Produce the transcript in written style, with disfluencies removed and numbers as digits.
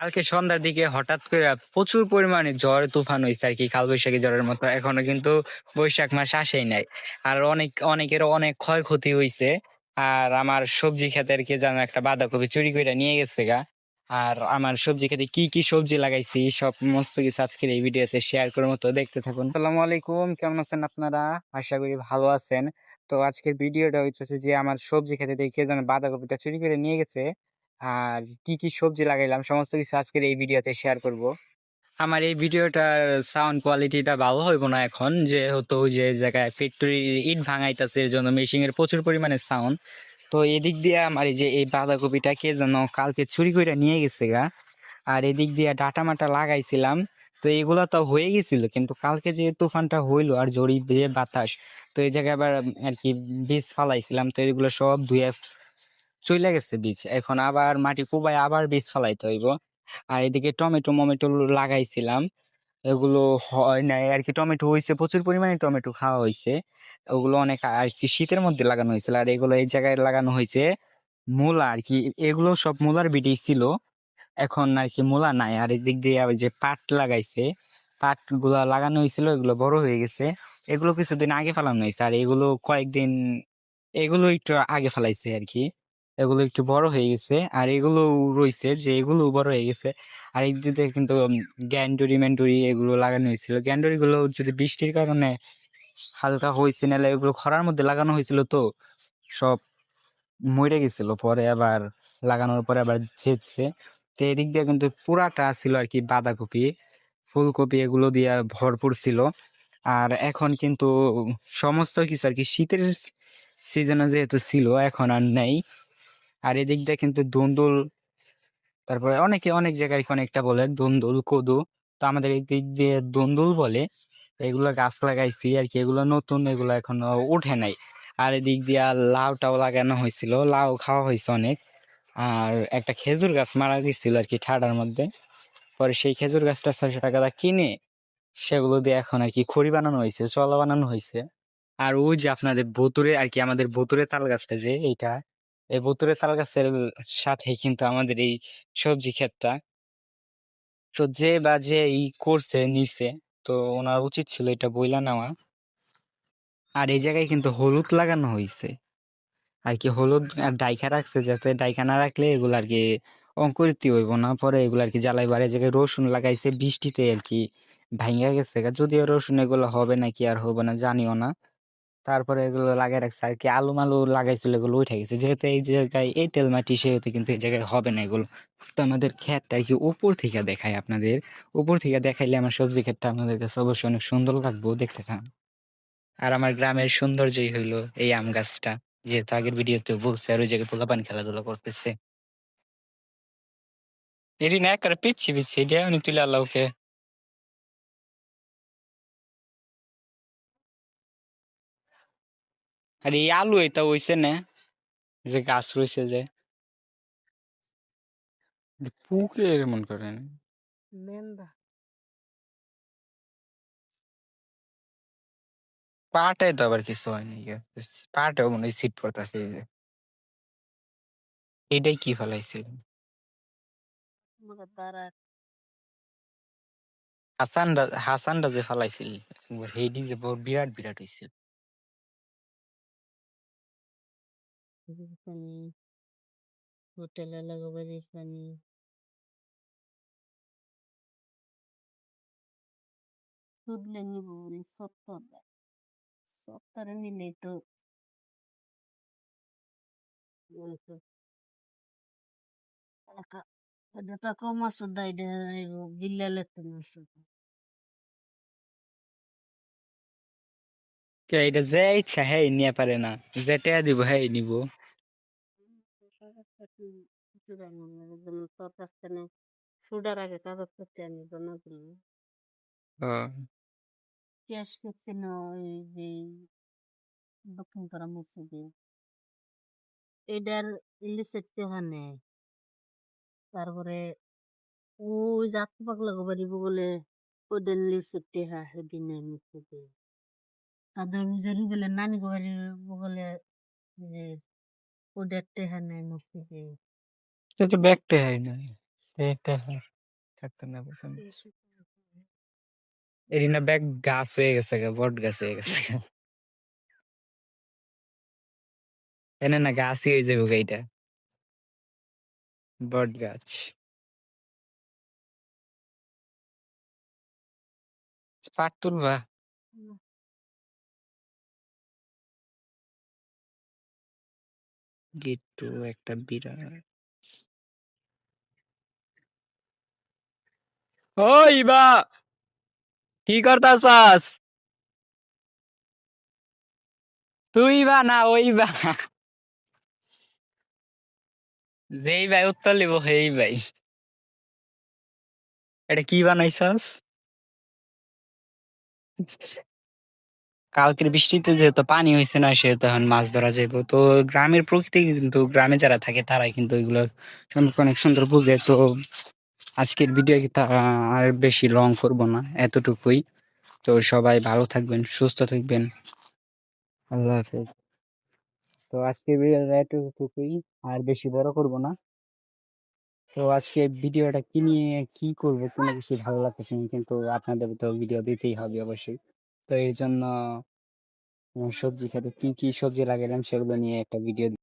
কালকে সন্ধ্যার দিকে হঠাৎ করে প্রচুর পরিমাণে ঝড় তুফান হয়েছে আর কি, কালবৈশাখী ঝড়ের মতো। এখনো কিন্তু বৈশাখ মাস আসেই নাই। আর অনেকের অনেক ক্ষয়ক্ষতি হয়েছে। আর আমার সবজি ক্ষেতের কি যেন একটা বাঁধাকপি চুরি করে নিয়ে গেছে গা। আর আমার সবজি ক্ষেতে কি কি সবজি লাগাইছি সব সমস্ত কিছু আজকের এই ভিডিওতে শেয়ার করার মতো, দেখতে থাকুন। আসসালামু আলাইকুম, কেমন আছেন আপনারা? আশা করি ভালো আছেন। তো আজকের ভিডিওটা হচ্ছে যে আমার সবজি ক্ষেতে থেকে কে যেন বাঁধাকপিটা চুরি করে নিয়ে গেছে। আর কি কি সবজি লাগাইলাম সমস্ত কিছু আজকের এই ভিডিওতে শেয়ার করব। আমার এই ভিডিওটার সাউন্ড কোয়ালিটিটা ভালো হইব না এখন, যেহেতু ওই যে জায়গায় ফ্যাক্টরি ইট ভাঙাইতেছে, এর জন্য মেশিং এর প্রচুর পরিমাণে সাউন্ড। তো এদিক দিয়ে আমার এই যে এই বাঁধাকপিটা কে যেন কালকে চুরি করে নিয়ে গেছে গা। আর এদিক দিয়ে ডাটা মাটা লাগাইছিলাম। তো এগুলো তো হয়ে গেছিল, কিন্তু কালকে যে তুফানটা হইলো আর ঝড়ি যে বাতাস, তো এই জায়গায় আবার আর কি বীজ ফালাইছিলাম, তো এগুলো সব ধুয়ে চইলা গেছে বীজ। এখন আবার মাটি কুবায় আবার বীজ ফালাইতে হইব। আর এদিকে টমেটো মমেটো লাগাইছিলাম, এগুলো হয় নাই আর কি। টমেটো হয়েছে, প্রচুর পরিমাণে টমেটো খাওয়া হয়েছে। ওগুলো অনেক আর কি শীতের মধ্যে লাগানো হয়েছিল। আর এগুলো এই জায়গায় লাগানো হয়েছে মূলা আর কি। এগুলো সব মূলার বীজই ছিল, এখন আর কি মূলা নাই। আর এদিক দিয়ে আবার যে পাট লাগাইছে, পাট গুলা লাগানো হয়েছিল, এগুলো বড় হয়ে গেছে। এগুলো কিছুদিন আগে ফেলানো হয়েছে, আর এগুলো কয়েকদিন, এগুলো একটু আগে ফেলাইছে আর কি। এগুলো একটু বড় হয়ে গেছে, আর এগুলো রয়েছে যে এগুলো বড় হয়ে গেছে। আর এই দিকে কিন্তু গ্যান্ডুরি ম্যান্ডুরি এগুলো লাগানো হয়েছিল। গ্যান্ডুরি গুলো যদি বৃষ্টির কারণে হালকা হয়েছে, নাহলে এগুলো খরার মধ্যে লাগানো হয়েছিল, তো সব মরে গেছিল। পরে আবার লাগানোর পরে আবার ছেড়ছে। তো এদিক দিয়ে কিন্তু পুরাটা ছিল আর কি বাঁধাকপি, ফুলকপি এগুলো দিয়ে ভরপুর ছিল। আর এখন কিন্তু সমস্ত কিছু আর কি শীতের সিজনে যেহেতু ছিল, এখন আর নেই। আর এদিক দিয়ে কিন্তু দুন্দুল, তারপরে অনেকে অনেক জায়গায় অনেকটা বলে দুন্দুল কদু, তো আমাদের এই দিক দিয়ে দুন্দুল বলে। তো এগুলো গাছ লাগাইছি আর কি, এগুলো নতুন, এগুলো এখনো উঠে নাই। আর এদিক দিয়া লাউটাও লাগানো হয়েছিল, লাউ খাওয়া হয়েছে অনেক। আর একটা খেজুর গাছ মারা গেছিল আর কি ঠাডার মধ্যে। পরে সেই খেজুর গাছটা 600 টাকা দিয়ে কিনে সেগুলো দিয়ে এখন আর কি খড়ি বানানো হয়েছে, চলা বানানো হয়েছে। আর ওই যে আপনাদের ভুতুরে আর কি, আমাদের ভুতুরে তাল গাছটা যে এইটা, এই ভুতুরে তাল গাছের সাথে কিন্তু আমাদের এই সবজি ক্ষেতটা। তো যে বা যে ই করছে নিছে, তো ওনার উচিত ছিল এটা বইলা নেওয়া। আর এই জায়গায় কিন্তু হলুদ লাগানো হয়েছে আর কি, হলুদ আর ডাইখা রাখছে, যাতে ডাইখা না রাখলে এগুলো আর কি অঙ্কুরিত হইব না। পরে এগুলো আর কি জ্বালাই বাড়ে। জায়গায় রসুন লাগাইছে বৃষ্টিতে আর কি ভাঙ্গা গেছে গা। যদিও রসুন এগুলো হবে নাকি আর হবে না জানিও না। তারপরে এগুলো লাগাই রাখছে আর কি। আলু মালু লাগাইছিল, এগুলো উঠে গেছে। যেহেতু এই জায়গায় এঁটেল মাটি, সেহেতু কিন্তু এই জায়গায় হবে না এগুলো। তো আমাদের ক্ষেতটা কি উপর থেকে দেখায় আপনাদের, উপর থেকে দেখাইলে আমার সবজি ক্ষেতটা আপনাদের কাছে অবশ্যই অনেক সুন্দর লাগবে দেখতে থাকুন। আর আমার গ্রামের সৌন্দর্যই হইলো এই আম গাছটা, যেহেতু আগের ভিডিওতে বলছে। আর ওই জায়গায় পোলাপান খেলাধুলা করতেছে, এটি না করে পিচ্ছি পিচ্ছি এটা আমি তুলে আল্লাহকে। আর এই আলু এটা হইছে না, যে গাছ রয়েছে যে পুকে এমন করেন পাটায়, তো আবার কিছু হয়নি গো। পাটেও মনে হয় শীত পড়তেছে। এটাই কি ফলাইছিল হাসানরা যে ফলাইছিল, হেডি যে বিরাট বিরাট হয়েছিল। হোটেলে লাগাবার পানি তুললে নিব বলে সত্তরে নিলে তো এটা তো কম আছে দাই বিল্লালে তো মাছ এটা যে ইচ্ছা হ্যাঁ নিয়ে পারে না, যেটা দিব হ্যাঁ নিব। সুডার আগে কাগজ করতে আমি জমা করলাম, ক্যাশ করতে না ওই যে দক্ষিণ পাড়া মসজিদে এটার লিসের টেহা নেয়। তারপরে ওই জাত পাগলা বাড়িব বলে ওদের লিসের টেহা সেদিনে মসজিদে তাদের জরুরি বলে নানি বাড়ির বলে যে ওদের টেহা নেয় মসজিদে। এটা তো ব্যাগ টেহাই না, এইটা থাকতো না প্রথমে। এরিনা ব্যাগ গাছ হয়ে গেছে গা, বট গাছ হয়ে গেছে গা। এনে না গাছই হয়ে যাবে গা এইটা, বট গাছ। পাট তুলবা? গিট্টু একটা বিড়াল। ওই বা, কি করতাছাস? তুই বা না ওই বা? যেই ভাই উত্তর লিব সেই ভাই। এটা কি বানাইছাস? কালকের বৃষ্টিতে যেহেতু পানি হয়েছে না, সেহেতু এখন মাছ ধরা যাইব। তো গ্রামের প্রকৃতি কিন্তু, গ্রামে যারা থাকে তারাই কিন্তু এগুলো সম্পর্কে অনেক সুন্দর বুঝে। তো আজকের ভিডিও আর বেশি লং করবো না, এতটুকুই। তো সবাই ভালো থাকবেন, সুস্থ থাকবেন। আল্লাহ হাফেজ। তো আজকের ভিডিওটা এতটুকুই, আর বেশি বড় করব না। তো আজকে ভিডিওটা কি নিয়ে কি করবো কোনো কিছু ভালো লাগতেছে না, কিন্তু আপনাদের তো ভিডিও দিতেই হবে অবশ্যই। তো এই জন্য সবজি খেতে কি কি সবজি লাগালাম সেগুলো নিয়ে একটা ভিডিও